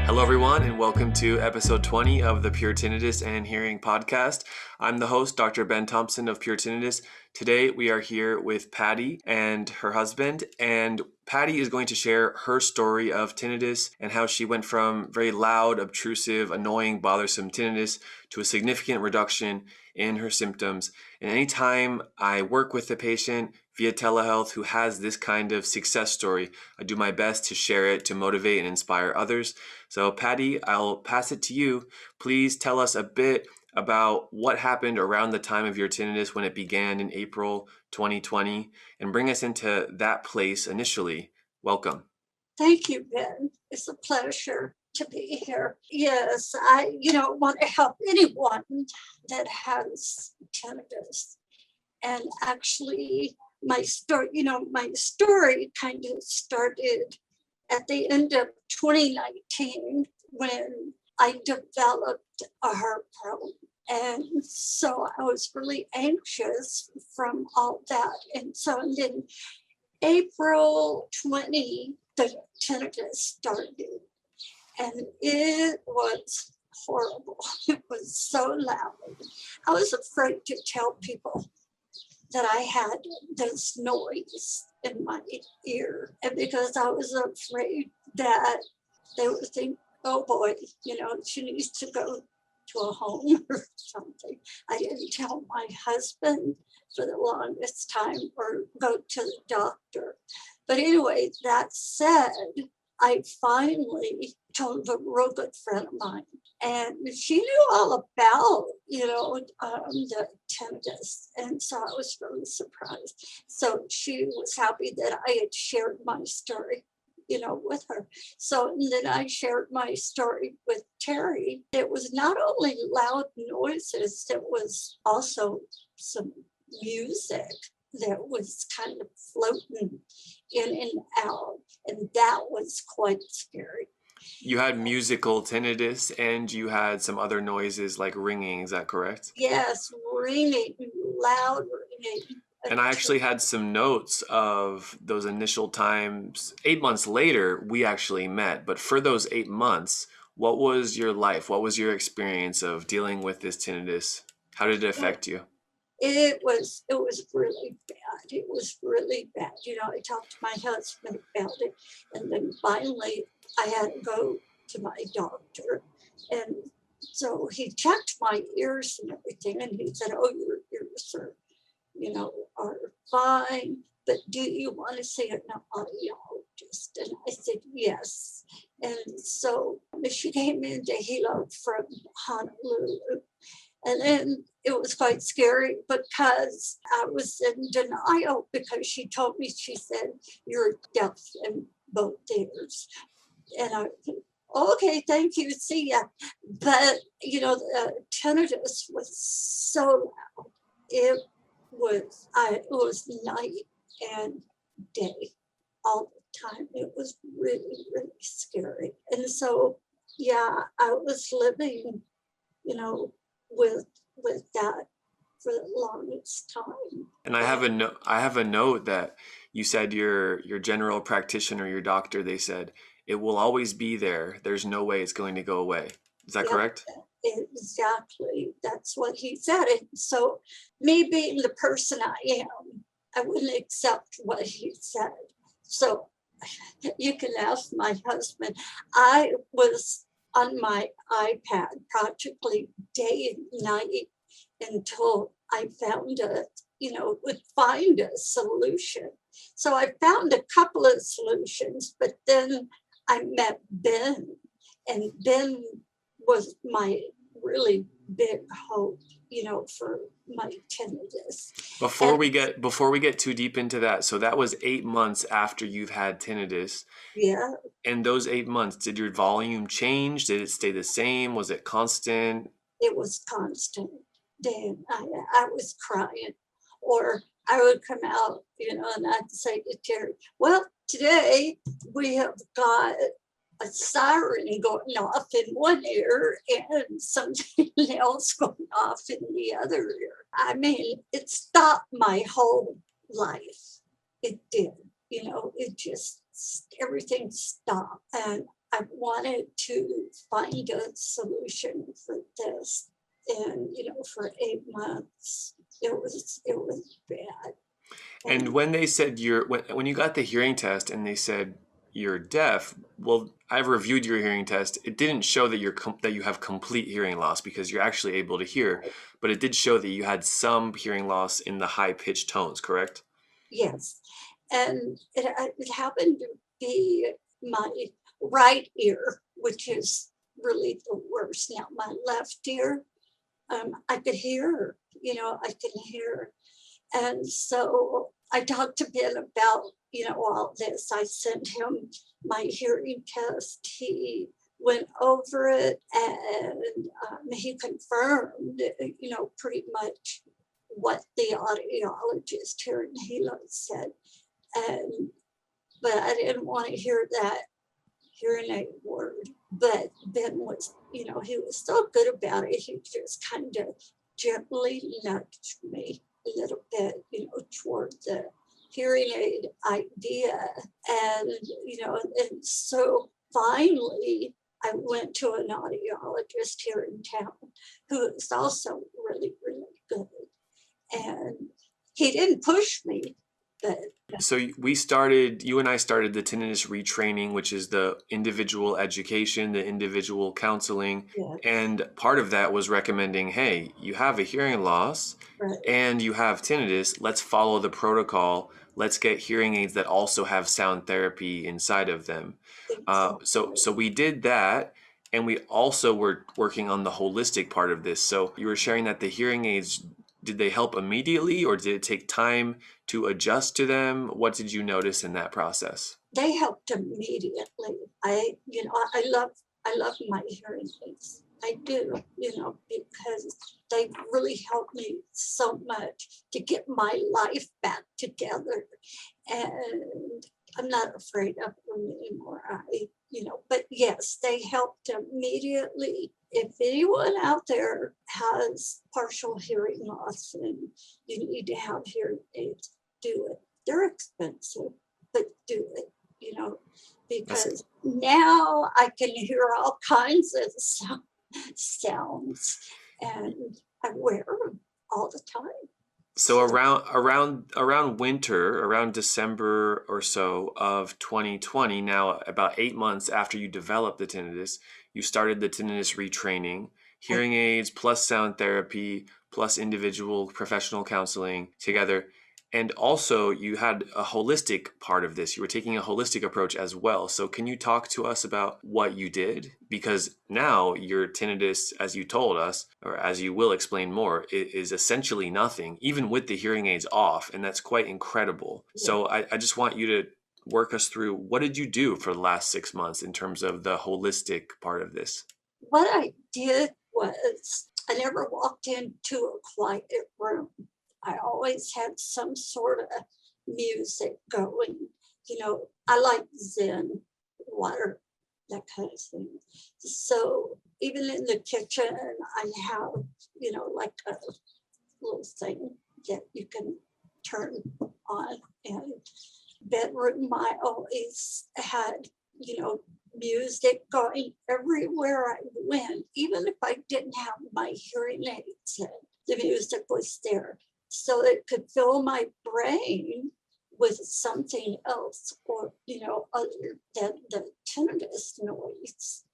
Hello, everyone, and welcome to episode 20 of the Pure Tinnitus and Hearing Podcast. I'm the host, Dr. Ben Thompson of Pure Tinnitus. Today, we are here with Patty and her husband, and Patty is going to share her story of tinnitus and how she went from very loud, obtrusive, annoying, bothersome tinnitus to a significant reduction in her symptoms. And anytime I work with a patient via telehealth who has this kind of success story, I do my best to share it to motivate and inspire others. So Patty, I'll pass it to you. Please tell us a bit about what happened around the time of your tinnitus when it began in April 2020 and bring us into that place initially. Welcome. Thank you, Ben. It's a pleasure to be here. Yes, I want to help anyone that has tinnitus. And actually, my story kind of started at the end of 2019 when I developed a heart problem. And so I was really anxious from all that. And so then April 20, the tinnitus started. And it was horrible. It was so loud. I was afraid to tell people that I had this noise in my ear. And because I was afraid that they would think, oh boy, she needs to go to a home or something. I didn't tell my husband for the longest time or go to the doctor. But anyway, that said, I finally told a real good friend of mine, and she knew all about, the tinnitus. And so I was really surprised. So she was happy that I had shared my story, with her. So then I shared my story with Terry. It was not only loud noises, it was also some music that was kind of floating in and out. And that was quite scary. You had musical tinnitus and you had some other noises like ringing, is that correct? Yes, ringing, loud ringing. And I actually had some notes of those initial times. 8 months later, we actually met. But for those 8 months, what was your life? What was your experience of dealing with this tinnitus? How did it affect you? It was really bad. It was really bad. I talked to my husband about it. And then finally, I had to go to my doctor. And so he checked my ears and everything. And he said, oh, your ears are fine, but do you want to see an audiologist? And I said, yes. And so she came into Hilo from Honolulu. And then it was quite scary because I was in denial because she told me, she said, you're deaf in both ears. And I said, okay, thank you, see ya. But, the tinnitus was so loud. It was night and day all the time. It was really, really scary. And so, yeah, I was living, with that for the longest time. And I have a note that you said your general practitioner, your doctor, they said it will always be there. There's no way it's going to go away. Is that correct? Exactly. That's what he said. And so me being the person I am, I wouldn't accept what he said. So you can ask my husband. I was on my iPad practically day and night until I found would find a solution. So I found a couple of solutions, but then I met Ben, and Ben was my really big hope, for my tinnitus. Before we get too deep into that, so that was 8 months after you've had tinnitus. Yeah. In those 8 months, did your volume change? Did it stay the same? Was it constant? It was constant. Dan, I was crying, or I would come out, and I'd say to Terry, well, today we have got a siren going off in one ear and something else going off in the other ear. I mean, it stopped my whole life. It did, it just, everything stopped. And I wanted to find a solution for this. And, for 8 months, it was bad. And when they said when you got the hearing test and they said you're deaf, well, I've reviewed your hearing test. It didn't show that that you have complete hearing loss because you're actually able to hear, but it did show that you had some hearing loss in the high pitched tones, correct? Yes. And it happened to be my right ear, which is really the worst. Now, my left ear, I could hear, I can hear. And so I talked to Ben about, all this. I sent him my hearing test. He went over it and he confirmed, pretty much what the audiologist here in Hilo said. But I didn't want to hear that hearing aid word. But Ben was, he was so good about it. He just kind of gently nudged me a little bit, toward the hearing aid idea. And, and so finally, I went to an audiologist here in town who is also really, really good. And he didn't push me, but So you and I started the tinnitus retraining, which is the individual education, the individual counseling. yeah, And part of that was recommending, hey, you have a hearing loss right, and you have tinnitus. Let's follow the protocol. Let's get hearing aids that also have sound therapy inside of them. So we did that. And we also were working on the holistic part of this. So you were sharing that the hearing aids, did they help immediately or did it take time to adjust to them? What did you notice in that process? they helped immediately. I love my hearing aids. I do, because they really helped me so much to get my life back together. And I'm not afraid of them anymore. But yes, they helped immediately. If anyone out there has partial hearing loss and you need to have hearing aids, do it. They're expensive, but do it, because now I can hear all kinds of sounds and I wear them all the time. So around winter, around December or so of 2020, now about 8 months after you developed the tinnitus, you started the tinnitus retraining, hearing aids plus sound therapy plus individual professional counseling together. And also you had a holistic part of this. You were taking a holistic approach as well. So can you talk to us about what you did? Because now your tinnitus, as you told us, or as you will explain more, is essentially nothing, even with the hearing aids off. And that's quite incredible. Yeah. So I just want you to work us through, what did you do for the last 6 months in terms of the holistic part of this? What I did was I never walked into a quiet room. I always had some sort of music going. I like Zen, water, that kind of thing. So even in the kitchen, I have, like a little thing that you can turn on. And bedroom, I always had, music going everywhere I went. Even if I didn't have my hearing aids in, the music was there. So it could fill my brain with something else or, other than the tinnitus noise.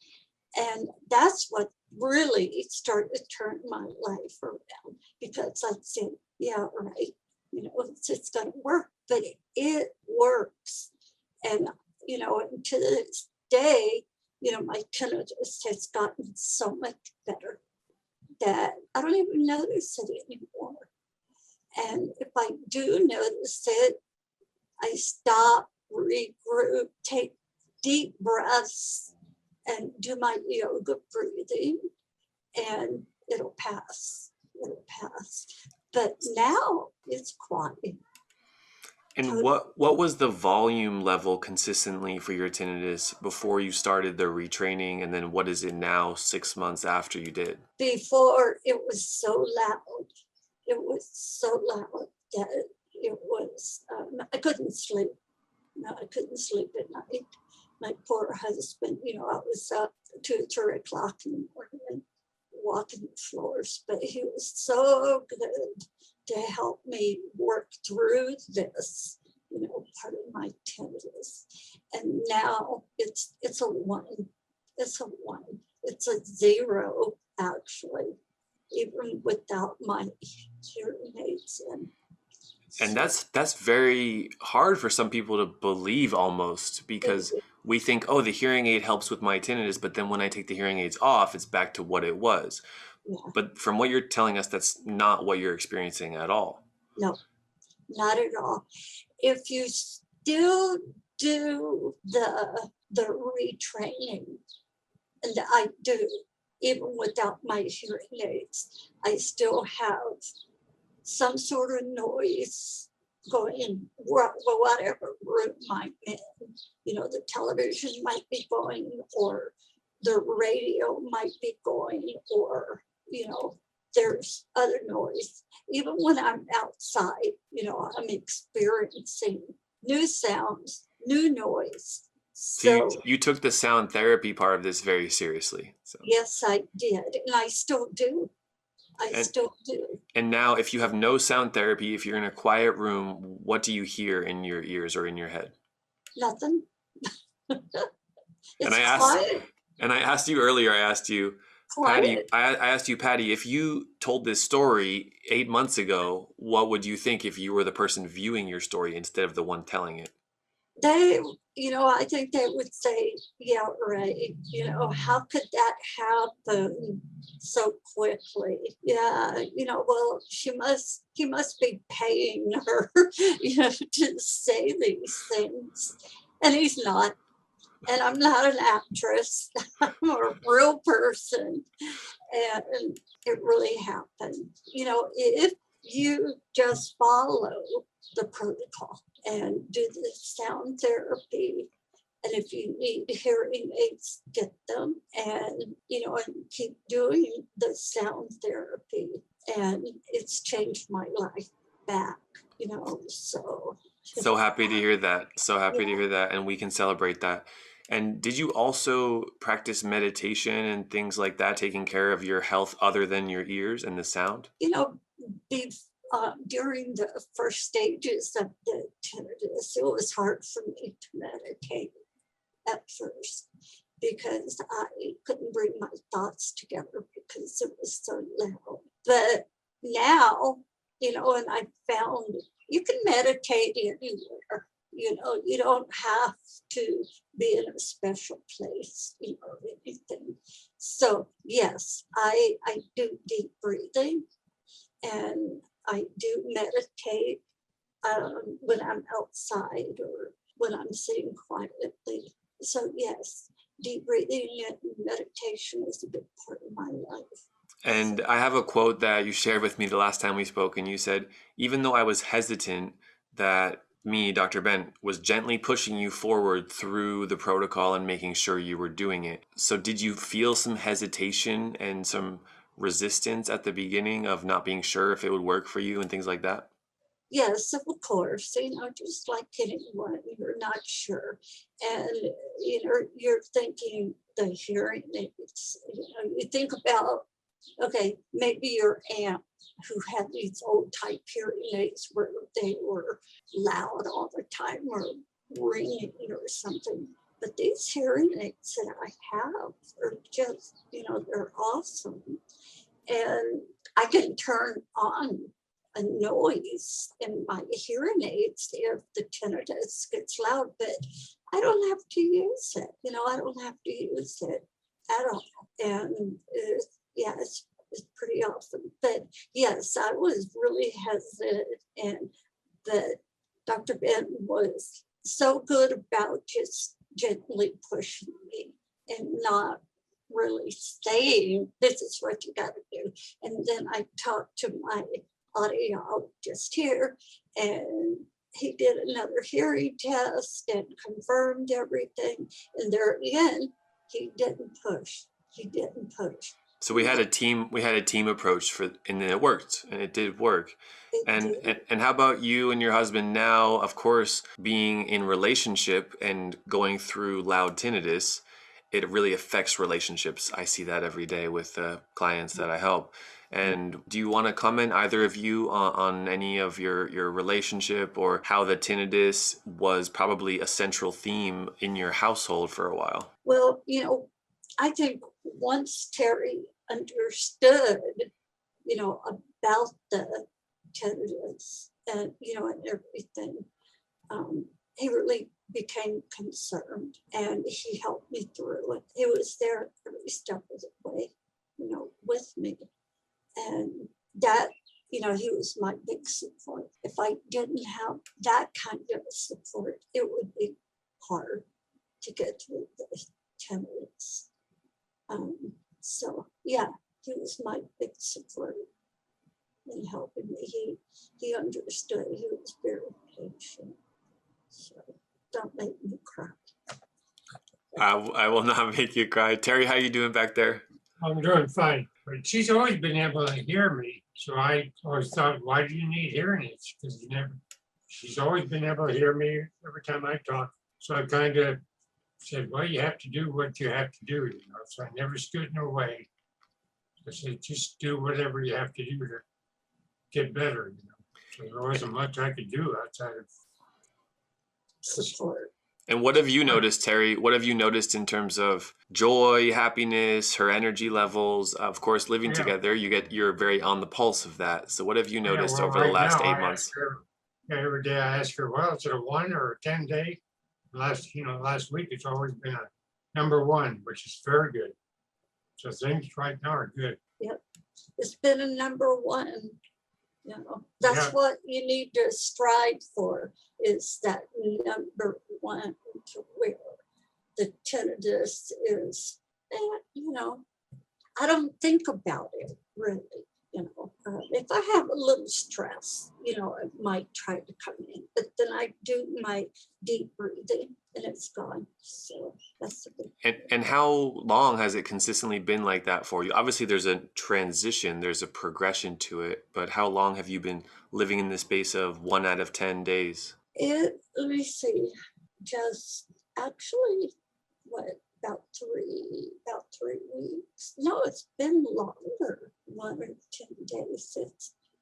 And that's what really started to turn my life around, because I said, yeah, right, it's going to work, but it works. And, to this day, my tinnitus has gotten so much better that I don't even notice it anymore. And if I do notice it, I stop, regroup, take deep breaths, and do my yoga breathing, and it'll pass. It'll pass. But now it's quiet. And what was the volume level consistently for your tinnitus before you started the retraining, and then what is it now 6 months after you did? Before, it was so loud. It was so loud that it was, I couldn't sleep. No, I couldn't sleep at night. my poor husband, I was up 2 or 3 o'clock in the morning walking the floors, but he was so good to help me work through this, part of my tinnitus. And now it's a 1. It's a 1. It's a 0, actually, even without my hearing aids in. And that's very hard for some people to believe, almost, because we think, oh, the hearing aid helps with my tinnitus, but then when I take the hearing aids off, it's back to what it was. Yeah. But from what you're telling us, that's not what you're experiencing at all. No, not at all. If you still do the retraining, and I do, even without my hearing aids, I still have some sort of noise going, whatever room I'm in. The television might be going, or the radio might be going, or, there's other noise. Even when I'm outside, I'm experiencing new sounds, new noise. So you took the sound therapy part of this very seriously. So. Yes, I did. And I still do. I still do. And now, if you have no sound therapy, if you're in a quiet room, what do you hear in your ears or in your head? Nothing. And I asked you earlier, Patty, I asked you, Patty, if you told this story 8 months ago, what would you think if you were the person viewing your story instead of the one telling it? They, I think they would say, yeah, right. How could that happen so quickly? Yeah, well, he must be paying her, to say these things. And he's not. And I'm not an actress. I'm a real person. And it really happened. If you just follow the protocol and do the sound therapy, and if you need hearing aids, get them, and and keep doing the sound therapy. And it's changed my life back, so happy to hear that. So happy to hear that, and we can celebrate that. And did you also practice meditation and things like that, taking care of your health other than your ears and the sound? During the first stages of the tinnitus, it was hard for me to meditate at first because I couldn't bring my thoughts together because it was so loud. But now, and I found you can meditate anywhere. You don't have to be in a special place, anything. So yes, I do deep breathing, and I do meditate when I'm outside or when I'm sitting quietly. So yes, deep breathing and meditation is a big part of my life. And I have a quote that you shared with me the last time we spoke, and you said, even though I was hesitant, that me, Dr. Ben, was gently pushing you forward through the protocol and making sure you were doing it. So did you feel some hesitation and some resistance at the beginning of not being sure if it would work for you and things like that? Yes, of course, just like anyone, you're not sure. And, you're thinking the hearing aids, you think about, okay, maybe your aunt who had these old type hearing aids where they were loud all the time or ringing or something. But these hearing aids that I have are just, they're awesome. And I can turn on a noise in my hearing aids if the tinnitus gets loud, but I don't have to use it. I don't have to use it at all. And it's pretty awesome. But yes, I was really hesitant, but Dr. Ben was so good about just gently pushing me and not really saying, this is what you got to do. And then I talked to my audiologist here, and he did another hearing test and confirmed everything. And there again, he didn't push. So we had a team approach and it worked, and it did work. It And, did. and how about you and your husband now? Of course, being in relationship and going through loud tinnitus, it really affects relationships. I see that every day with clients that I help. And do you want to comment, either of you, on any of your relationship, or how the tinnitus was probably a central theme in your household for a while? Well, I think once Terry understood, about the tinnitus and everything, he really became concerned and he helped me through it. He was there every step of the way, with me. And that, he was my big support. If I didn't have that kind of support, it would be hard to get through the tinnitus. So yeah, he was my big support in helping me. He understood. He was very patient. So don't make me cry. I will not make you cry. Terry, how you doing back there? I'm doing fine, but she's always been able to hear me. So I always thought, why do you need hearing aids? Because she's always been able to hear me every time I talk. So I kind of said, well, you have to do what you have to do, So I never stood in her way. I said, just do whatever you have to do to get better, So there wasn't much I could do outside of Support. And what have you noticed, Terry? What have you noticed in terms of joy, happiness, her energy levels? Of course, living together, you're very on the pulse of that. So what have you noticed over the last 8 months? Every day I ask her, well, is it a 1 or a 10 day? Last week it's always been a number 1, which is very good. So things right now are good. Yep. It's been a number 1. That's what you need to strive for, is that number 1, to where the tinnitus is. And, I don't think about it really. If I have a little stress, it might try to come in, but then I do my deep breathing and it's gone. So that's a good. And how long has it consistently been like that for you? Obviously, there's a transition, there's a progression to it, but how long have you been living in the space of 1 out of 10 days? Let me see, just actually, about 3 weeks. No, it's been longer, 1 or 10 days.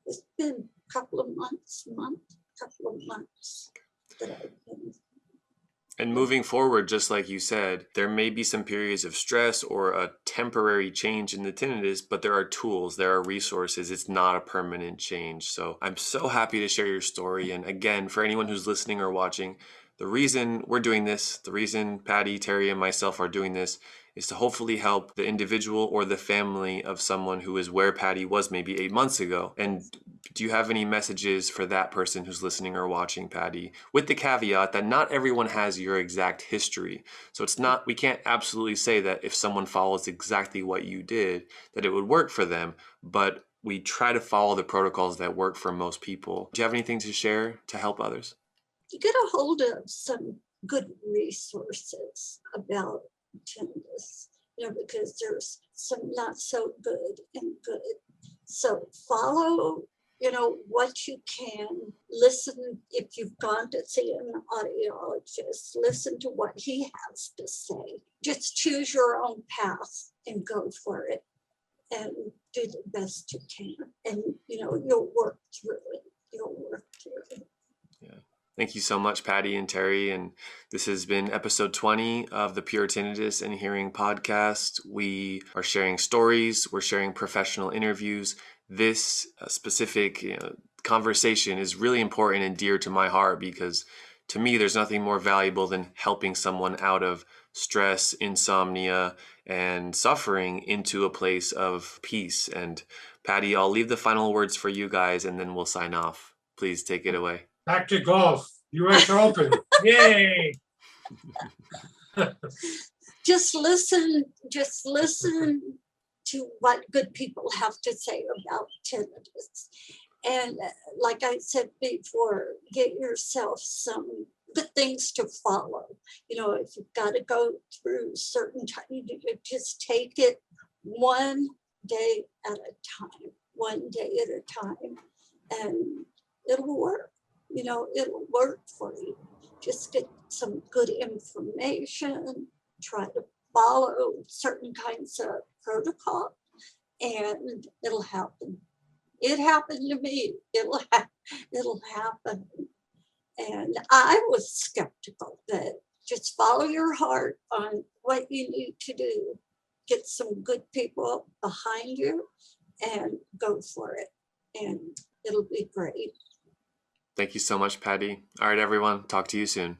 It's been a couple of months that I've been. And moving forward, just like you said, there may be some periods of stress or a temporary change in the tinnitus, but there are tools, there are resources. It's not a permanent change. So I'm so happy to share your story. And again, for anyone who's listening or watching, the reason we're doing this, the reason Patty, Terry, and myself are doing this, is to hopefully help the individual or the family of someone who is where Patty was maybe 8 months ago. And do you have any messages for that person who's listening or watching, Patty? With the caveat that not everyone has your exact history. So we can't absolutely say that if someone follows exactly what you did, that it would work for them. But we try to follow the protocols that work for most people. Do you have anything to share to help others? You get a hold of some good resources about tinnitus, because there's some not so good and good. So follow, what you can. Listen, if you've gone to see an audiologist, listen to what he has to say. Just choose your own path and go for it and do the best you can. And, you'll work through it. Yeah. Thank you so much, Patty and Terry. And this has been episode 20 of the Pure Tinnitus and Hearing podcast. We are sharing stories. We're sharing professional interviews. This specific conversation is really important and dear to my heart, because to me, there's nothing more valuable than helping someone out of stress, insomnia, and suffering into a place of peace. And Patty, I'll leave the final words for you guys, and then we'll sign off. Please take it away. Back to golf, U.S. Open. Yay! Just listen to what good people have to say about tinnitus. And like I said before, get yourself some good things to follow. If you've got to go through certain time, you just take it one day at a time, one day at a time, and it'll work. It'll work for you. Just get some good information, try to follow certain kinds of protocol, and it'll happen. It happened to me. It'll happen. And I was skeptical, but just follow your heart on what you need to do. Get some good people behind you and go for it. And it'll be great. Thank you so much, Patty. All right, everyone. Talk to you soon.